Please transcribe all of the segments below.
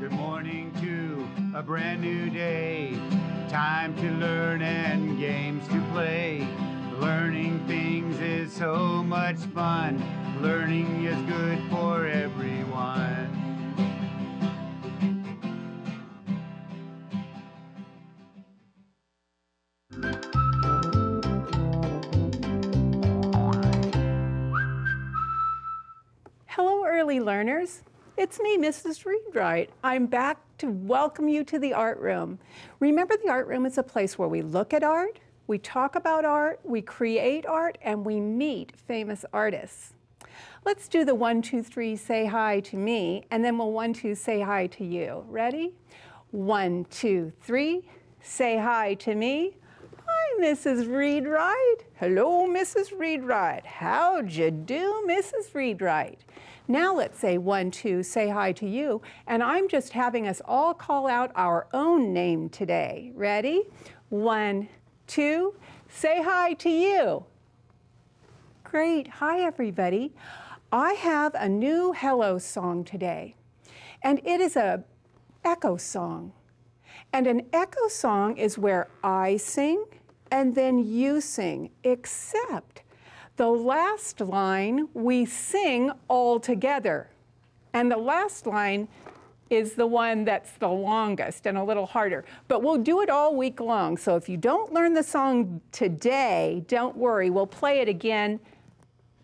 Good morning to a brand new day. Time to learn and games to play. Learning things is so much fun. Learning is good for everyone. Hello, early learners. It's me, Mrs. Readwright. I'm back to welcome you to the art room. Remember, the art room is a place where we look at art, we talk about art, we create art, and we meet famous artists. Let's do the 1, 2, 3, say hi to me, and then we'll 1, 2, say hi to you. Ready? 1, 2, 3, say hi to me. Hi, Mrs. Readwright. Hello, Mrs. Readwright. How'd you do, Mrs. Readwright? Now let's say 1, 2, say hi to you, and I'm just having us all call out our own name today. Ready? 1, 2, say hi to you. Great. Hi, everybody. I have a new hello song today, and it is an echo song. And an echo song is where I sing and then you sing, except the last line we sing all together. And the last line is the one that's the longest and a little harder. But we'll do it all week long. So if you don't learn the song today, don't worry, we'll play it again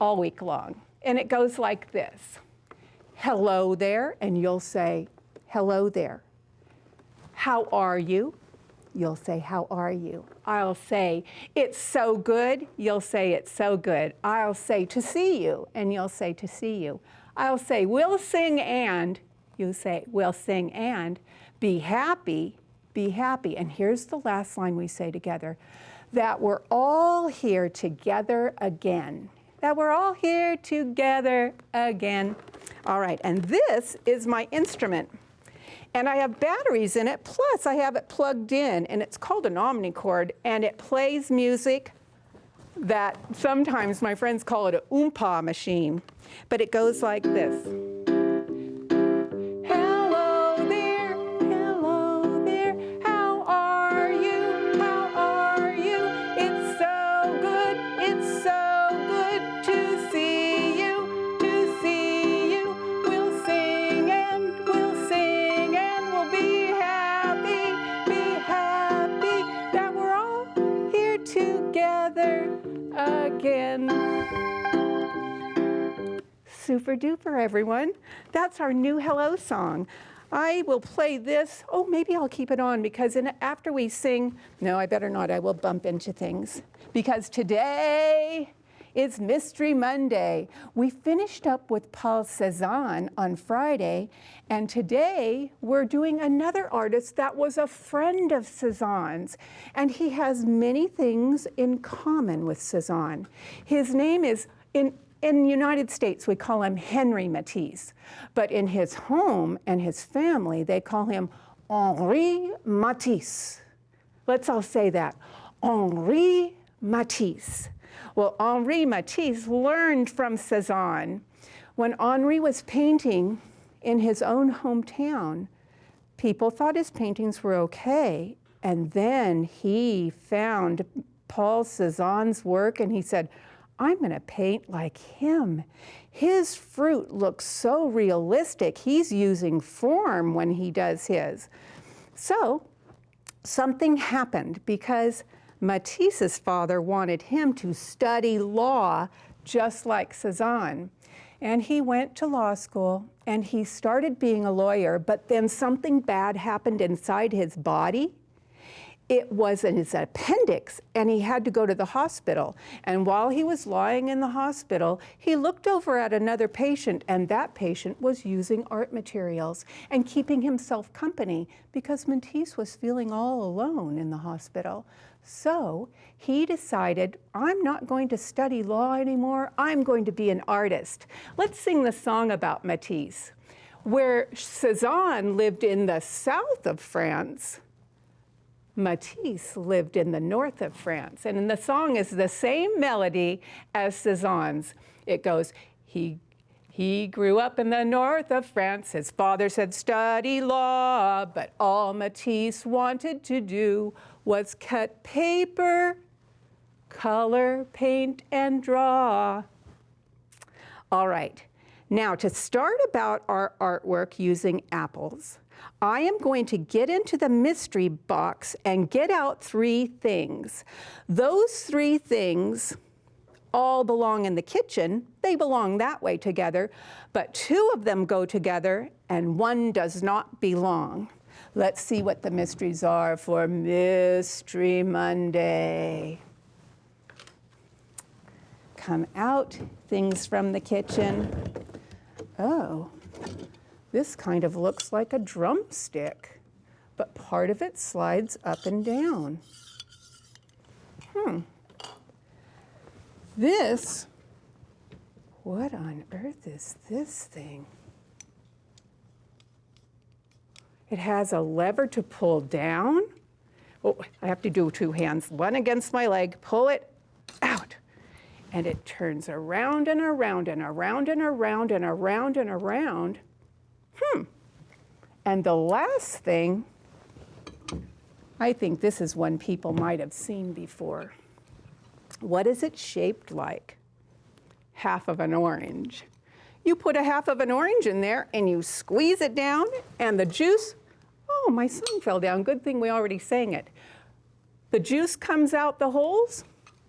all week long. And it goes like this. Hello there, and you'll say, hello there. How are you? You'll say, how are you? I'll say, it's so good. You'll say, it's so good. I'll say, to see you, and you'll say, to see you. I'll say, we'll sing and, you say, we'll sing and, be happy, be happy. And here's the last line we say together, that we're all here together again. That we're all here together again. All right, and this is my instrument. And I have batteries in it, plus I have it plugged in, and it's called an omnichord, and it plays music that sometimes my friends call it a oompa machine, but it goes like this. Hello there, how are you, how are you? It's so good to see you, we'll sing and we'll sing and we'll be happy, that we're all here together again. Super duper, everyone. That's our new hello song. I will play this. Oh, maybe I'll keep it on because after we sing, no, I better not. I will bump into things. Because today is Mystery Monday. We finished up with Paul Cézanne on Friday, and today we're doing another artist that was a friend of Cézanne's, and he has many things in common with Cézanne. His name is, in the United States, we call him Henri Matisse, but in his home and his family, they call him Henri Matisse. Let's all say that, Henri Matisse. Well, Henri Matisse learned from Cézanne. When Henri was painting in his own hometown, people thought his paintings were okay, and then he found Paul Cézanne's work and he said, I'm going to paint like him. His fruit looks so realistic. He's using form when he does his. So something happened because Matisse's father wanted him to study law just like Cézanne. And he went to law school and he started being a lawyer, but then something bad happened inside his body. It was in his appendix, and he had to go to the hospital. And while he was lying in the hospital, he looked over at another patient, and that patient was using art materials and keeping himself company because Matisse was feeling all alone in the hospital. So he decided, I'm not going to study law anymore, I'm going to be an artist. Let's sing the song about Matisse. Where Cézanne lived in the south of France, Matisse lived in the north of France. And the song is the same melody as Cézanne's. It goes, he He grew up in the north of France. His father said study law, but all Matisse wanted to do was cut paper, color, paint, and draw. All right, now to start about our artwork using apples, I am going to get into the mystery box and get out 3 things. Those 3 things all belong in the kitchen. They belong that way together, but 2 of them go together and 1 does not belong. Let's see what the mysteries are for Mystery Monday. Come out, things from the kitchen. Oh, this kind of looks like a drumstick, but part of it slides up and down. This, what on earth is this thing? It has a lever to pull down. Oh, I have to do 2 hands, 1 against my leg, pull it out. And it turns around and around and around and around and around and around. And the last thing, I think this is one people might have seen before. What is it shaped like? Half of an orange. You put a half of an orange in there and you squeeze it down and the juice, oh, my song fell down. Good thing we already sang it. The juice comes out the holes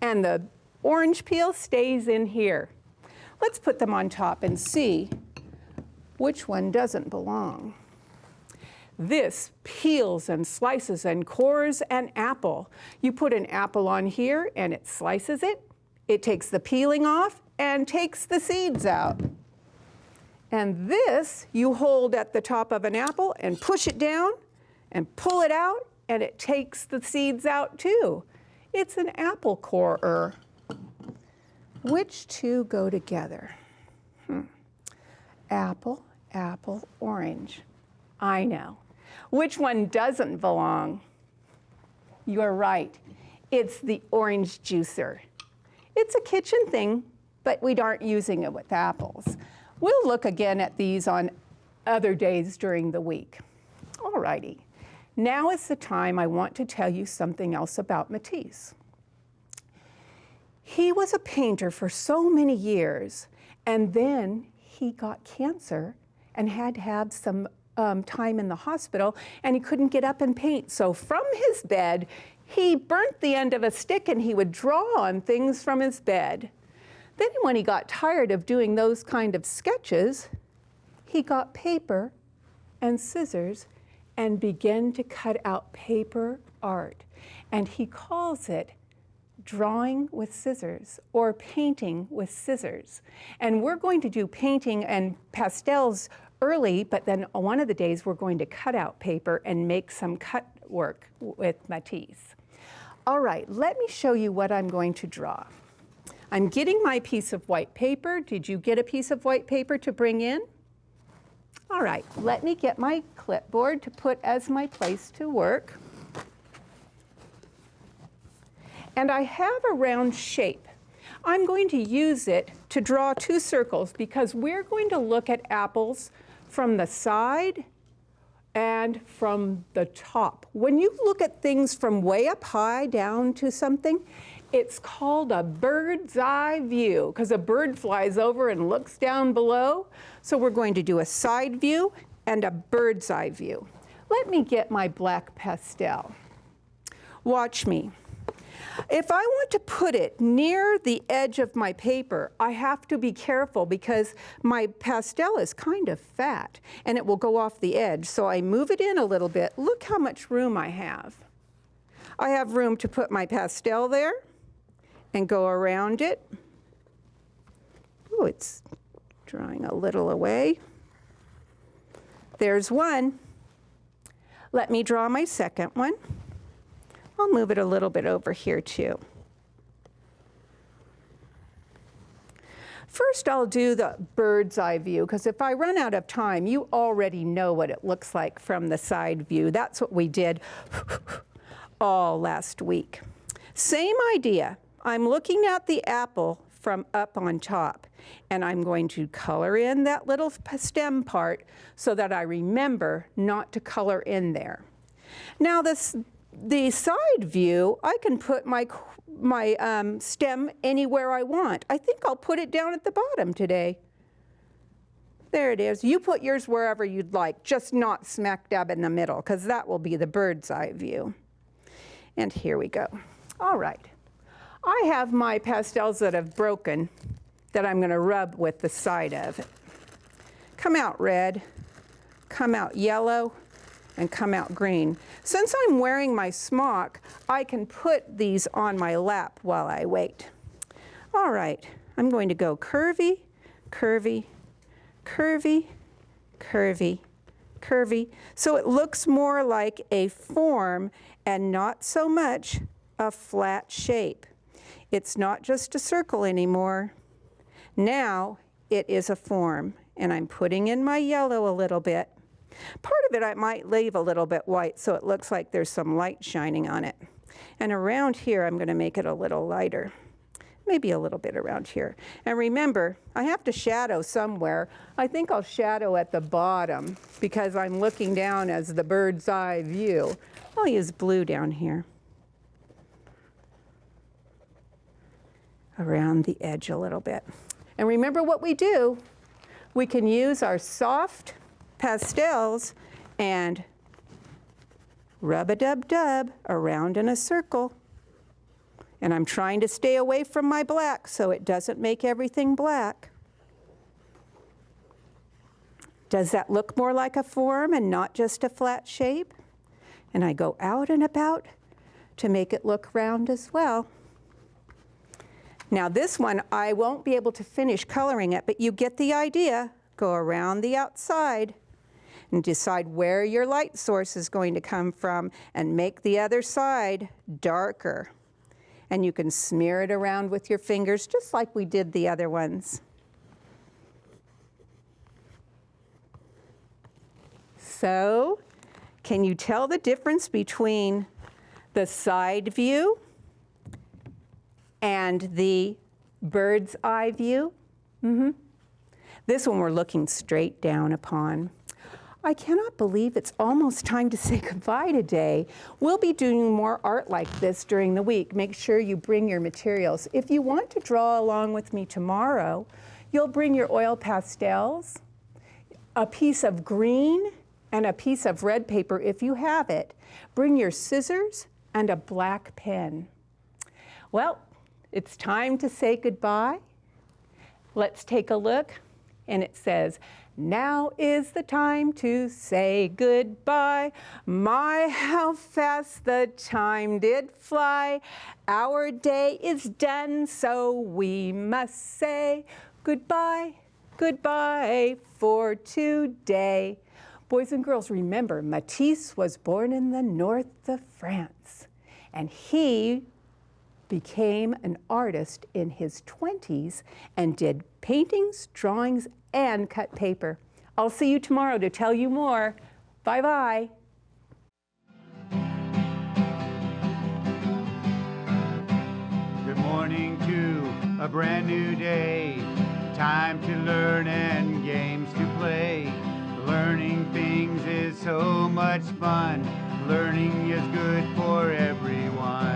and the orange peel stays in here. Let's put them on top and see which one doesn't belong. This peels and slices and cores an apple. You put an apple on here and it slices it. It takes the peeling off and takes the seeds out. And this you hold at the top of an apple and push it down and pull it out and it takes the seeds out too. It's an apple corer. Which 2 go together? Apple, apple, orange. I know. Which one doesn't belong? You're right. It's the orange juicer. It's a kitchen thing, but we aren't using it with apples. We'll look again at these on other days during the week. All righty. Now is the time I want to tell you something else about Matisse. He was a painter for so many years, and then he got cancer and had to have some time in the hospital, and he couldn't get up and paint. So from his bed, he burnt the end of a stick and he would draw on things from his bed. Then when he got tired of doing those kind of sketches, he got paper and scissors and began to cut out paper art. And he calls it drawing with scissors or painting with scissors. And we're going to do painting and pastels early, but then one of the days we're going to cut out paper and make some cut work with Matisse. All right, let me show you what I'm going to draw. I'm getting my piece of white paper. Did you get a piece of white paper to bring in? All right, let me get my clipboard to put as my place to work. And I have a round shape. I'm going to use it to draw 2 circles because we're going to look at apples from the side and from the top. When you look at things from way up high down to something, it's called a bird's eye view because a bird flies over and looks down below. So we're going to do a side view and a bird's eye view. Let me get my black pastel. Watch me. If I want to put it near the edge of my paper, I have to be careful because my pastel is kind of fat and it will go off the edge. So I move it in a little bit. Look how much room I have. I have room to put my pastel there and go around it. Oh, it's drawing a little away. There's one. Let me draw my second one. I'll move it a little bit over here too. First, I'll do the bird's eye view, because if I run out of time, you already know what it looks like from the side view. That's what we did all last week. Same idea. I'm looking at the apple from up on top. And I'm going to color in that little stem part so that I remember not to color in there. Now the side view, I can put my stem anywhere I want. I think I'll put it down at the bottom today. There it is. You put yours wherever you'd like, just not smack dab in the middle, because that will be the bird's eye view. And here we go. All right. I have my pastels that have broken that I'm going to rub with the side of it. Come out red, come out yellow, and come out green. Since I'm wearing my smock, I can put these on my lap while I wait. All right. I'm going to go curvy, curvy, curvy, curvy, curvy, so it looks more like a form and not so much a flat shape. It's not just a circle anymore. Now it is a form, and I'm putting in my yellow a little bit. Part of it I might leave a little bit white so it looks like there's some light shining on it. And around here I'm going to make it a little lighter. Maybe a little bit around here. And remember, I have to shadow somewhere. I think I'll shadow at the bottom because I'm looking down as the bird's eye view. I'll use blue down here. Around the edge a little bit. And remember what we do. We can use our soft pastels and rub-a-dub-dub around in a circle. And I'm trying to stay away from my black so it doesn't make everything black. Does that look more like a form and not just a flat shape? And I go out and about to make it look round as well. Now this one, I won't be able to finish coloring it, but you get the idea. Go around the outside and decide where your light source is going to come from and make the other side darker. And you can smear it around with your fingers just like we did the other ones. So, can you tell the difference between the side view and the bird's eye view? This one we're looking straight down upon. I cannot believe it's almost time to say goodbye today. We'll be doing more art like this during the week. Make sure you bring your materials. If you want to draw along with me tomorrow, you'll bring your oil pastels, a piece of green, and a piece of red paper if you have it. Bring your scissors and a black pen. Well, it's time to say goodbye. Let's take a look, and it says, "Now is the time to say goodbye. My, how fast the time did fly. Our day is done, so we must say goodbye, goodbye for today." Boys and girls, remember, Matisse was born in the north of France, and he became an artist in his 20s and did paintings, drawings, and cut paper. I'll see you tomorrow to tell you more. Bye-bye. Good morning to a brand new day. Time to learn and games to play. Learning things is so much fun. Learning is good for everyone.